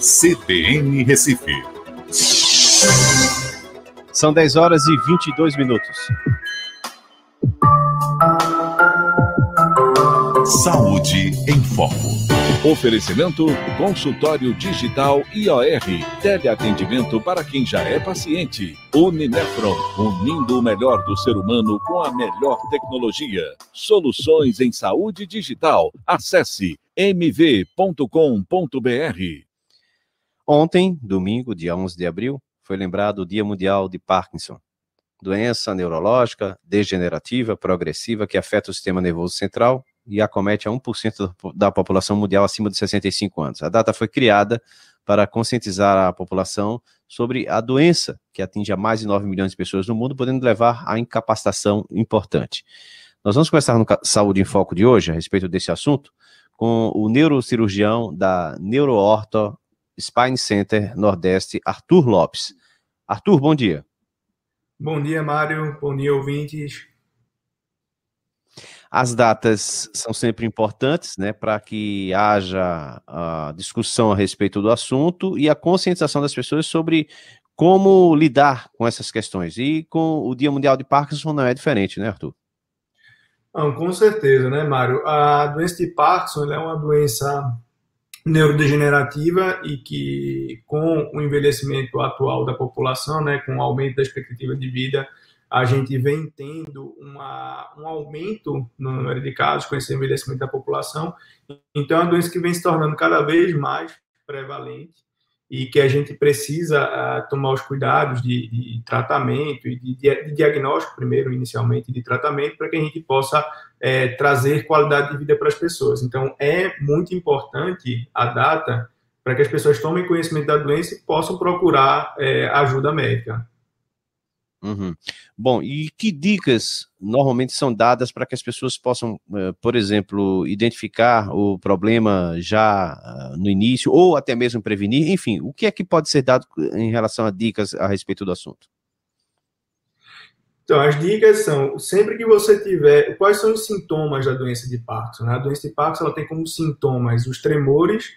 CBN Recife. São 10 horas e 22 minutos. Saúde em Foco. Oferecimento Consultório Digital IOR. Teleatendimento para quem já é paciente. Uninefron, unindo o melhor do ser humano com a melhor tecnologia. Soluções em saúde digital. Acesse mv.com.br. Ontem, domingo, dia 11 de abril, foi lembrado o Dia Mundial de Parkinson. Doença neurológica, degenerativa, progressiva, que afeta o sistema nervoso central e acomete a 1% da população mundial acima de 65 anos. A data foi criada para conscientizar a população sobre a doença, que atinge a mais de 9 milhões de pessoas no mundo, podendo levar a incapacitação importante. Nós vamos conversar no Saúde em Foco de hoje, a respeito desse assunto, com o neurocirurgião da NeuroOrtho Spine Center Nordeste, Arthur Lopes. Arthur, bom dia. Bom dia, Mário. Bom dia, ouvintes. As datas são sempre importantes, né, para que haja a discussão a respeito do assunto e a conscientização das pessoas sobre como lidar com essas questões. E com o Dia Mundial de Parkinson não é diferente, né, Arthur? Não, com certeza, né, Mário? A doença de Parkinson é uma doença neurodegenerativa e que, com o envelhecimento atual da população, né, com o aumento da expectativa de vida, a gente vem tendo um aumento no número de casos com esse envelhecimento da população. Então, é uma doença que vem se tornando cada vez mais prevalente e que a gente precisa tomar os cuidados de tratamento e de diagnóstico, primeiro, inicialmente, de tratamento, para que a gente possa trazer qualidade de vida para as pessoas. Então, é muito importante a data para que as pessoas tomem conhecimento da doença e possam procurar ajuda médica. Uhum. Bom, e que dicas normalmente são dadas para que as pessoas possam, por exemplo, identificar o problema já no início, ou até mesmo prevenir? Enfim, o que é que pode ser dado em relação a dicas a respeito do assunto? Então, as dicas são, sempre que você tiver, quais são os sintomas da doença de Parkinson? A doença de Parkinson ela tem como sintomas os tremores,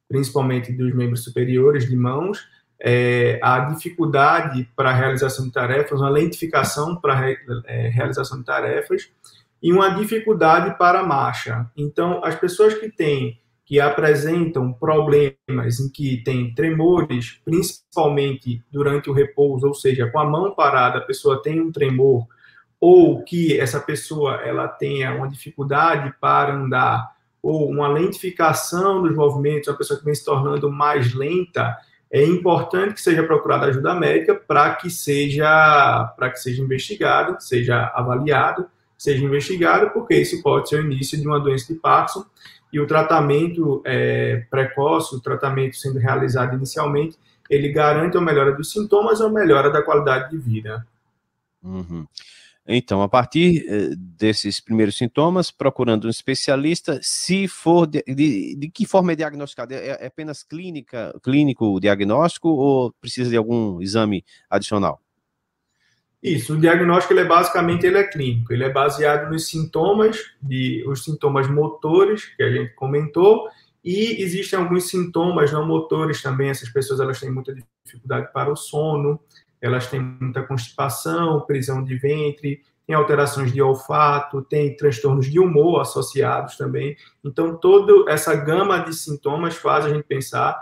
principalmente dos membros superiores de mãos, a dificuldade para a realização de tarefas, uma lentificação para a realização de tarefas e uma dificuldade para a marcha. Então, as pessoas que apresentam problemas em que tem tremores, principalmente durante o repouso, ou seja, com a mão parada, a pessoa tem um tremor, ou que essa pessoa ela tenha uma dificuldade para andar, ou uma lentificação dos movimentos, uma pessoa que vem se tornando mais lenta, é importante que seja procurada ajuda médica para que seja investigado, seja avaliado, seja investigado, porque isso pode ser o início de uma doença de Parkinson e o tratamento precoce, o tratamento sendo realizado inicialmente, ele garante a melhora dos sintomas e a melhora da qualidade de vida. Uhum. Então, a partir desses primeiros sintomas, procurando um especialista, se for, de que forma é diagnosticado? É apenas clínico o diagnóstico ou precisa de algum exame adicional? Isso, o diagnóstico ele é clínico, ele é baseado nos sintomas, os sintomas motores que a gente comentou, e existem alguns sintomas não motores também. Essas pessoas elas têm muita dificuldade para o sono, elas têm muita constipação, prisão de ventre, tem alterações de olfato, tem transtornos de humor associados também. Então, toda essa gama de sintomas faz a gente pensar,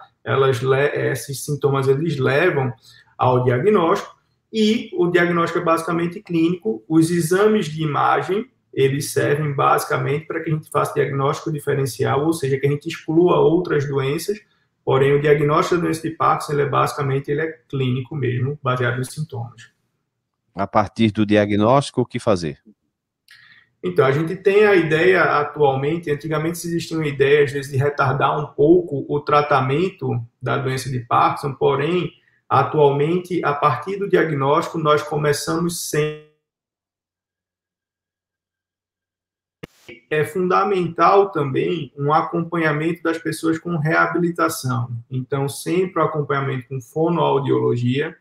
esses sintomas eles levam ao diagnóstico, e o diagnóstico é basicamente clínico. Os exames de imagem, eles servem basicamente para que a gente faça diagnóstico diferencial, ou seja, que a gente exclua outras doenças. Porém, o diagnóstico da doença de Parkinson, ele é clínico mesmo, baseado nos sintomas. A partir do diagnóstico, o que fazer? Então, a gente tem a ideia atualmente, antigamente existia uma ideia, às vezes, de retardar um pouco o tratamento da doença de Parkinson, porém, atualmente, a partir do diagnóstico, nós começamos sempre. É fundamental também um acompanhamento das pessoas com reabilitação. Então, sempre o acompanhamento com fonoaudiologia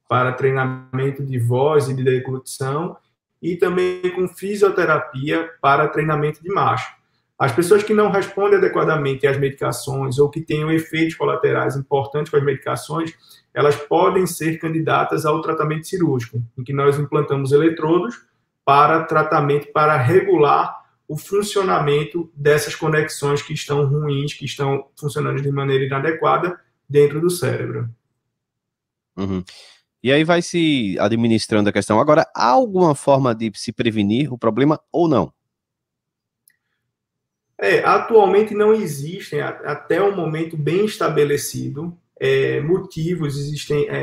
para treinamento de voz e de deglutição e também com fisioterapia para treinamento de marcha. As pessoas que não respondem adequadamente às medicações ou que tenham efeitos colaterais importantes com as medicações, elas podem ser candidatas ao tratamento cirúrgico, em que nós implantamos eletrodos para tratamento para regular o funcionamento dessas conexões que estão ruins, que estão funcionando de maneira inadequada dentro do cérebro. Uhum. E aí vai se administrando a questão. Agora, há alguma forma de se prevenir o problema ou não? Atualmente não existem, até um momento bem estabelecido, motivos,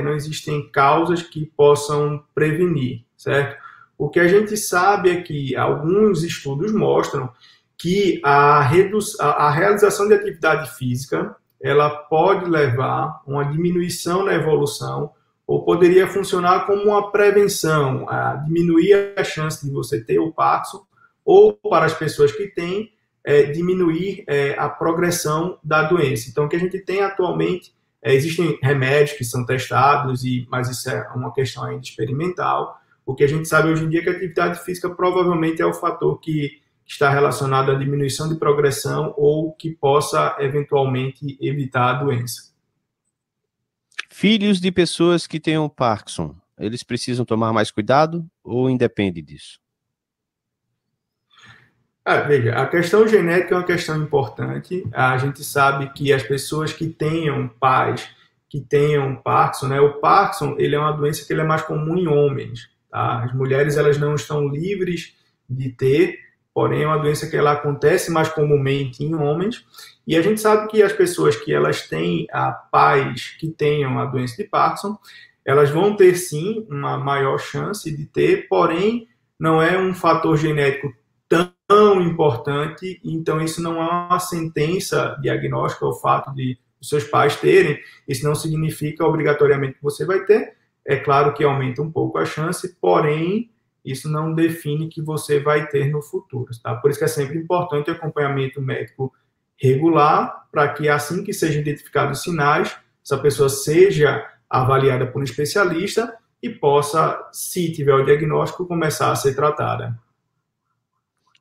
não existem causas que possam prevenir, certo? O que a gente sabe é que alguns estudos mostram que a realização de atividade física, ela pode levar a uma diminuição na evolução, ou poderia funcionar como uma prevenção, a diminuir a chance de você ter o Parkinson, ou para as pessoas que têm, diminuir a progressão da doença. Então, o que a gente tem atualmente, existem remédios que são testados, mas isso é uma questão ainda experimental. O que a gente sabe hoje em dia é que a atividade física provavelmente é o fator que está relacionado à diminuição de progressão ou que possa, eventualmente, evitar a doença. Filhos de pessoas que tenham Parkinson, eles precisam tomar mais cuidado ou independe disso? Veja, a questão genética é uma questão importante. A gente sabe que as pessoas que tenham pais que tenham Parkinson, né? O Parkinson, ele é uma doença que ele é mais comum em homens, tá? As mulheres, elas não estão livres de ter, porém é uma doença que ela acontece mais comumente em homens. E a gente sabe que as pessoas que elas têm pais que tenham a doença de Parkinson, elas vão ter sim uma maior chance de ter, porém não é um fator genético tão importante, então isso não é uma sentença diagnóstica, o fato de os seus pais terem, isso não significa obrigatoriamente que você vai ter, é claro que aumenta um pouco a chance, porém isso não define que você vai ter no futuro, tá? Por isso que é sempre importante o acompanhamento médico regular, para que assim que sejam identificados sinais, essa pessoa seja avaliada por um especialista e possa, se tiver o diagnóstico, começar a ser tratada.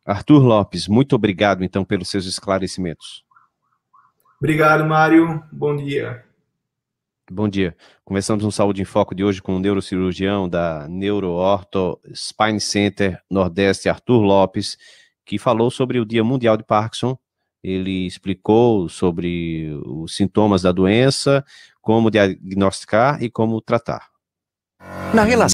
Arthur Lopes, muito obrigado, então, pelos seus esclarecimentos. Obrigado, Mário. Bom dia. Bom dia. Conversamos no Saúde em Foco de hoje com o neurocirurgião da NeuroOrtho Spine Center Nordeste, Arthur Lopes, que falou sobre o Dia Mundial de Parkinson. Ele explicou sobre os sintomas da doença, como diagnosticar e como tratar. Na relação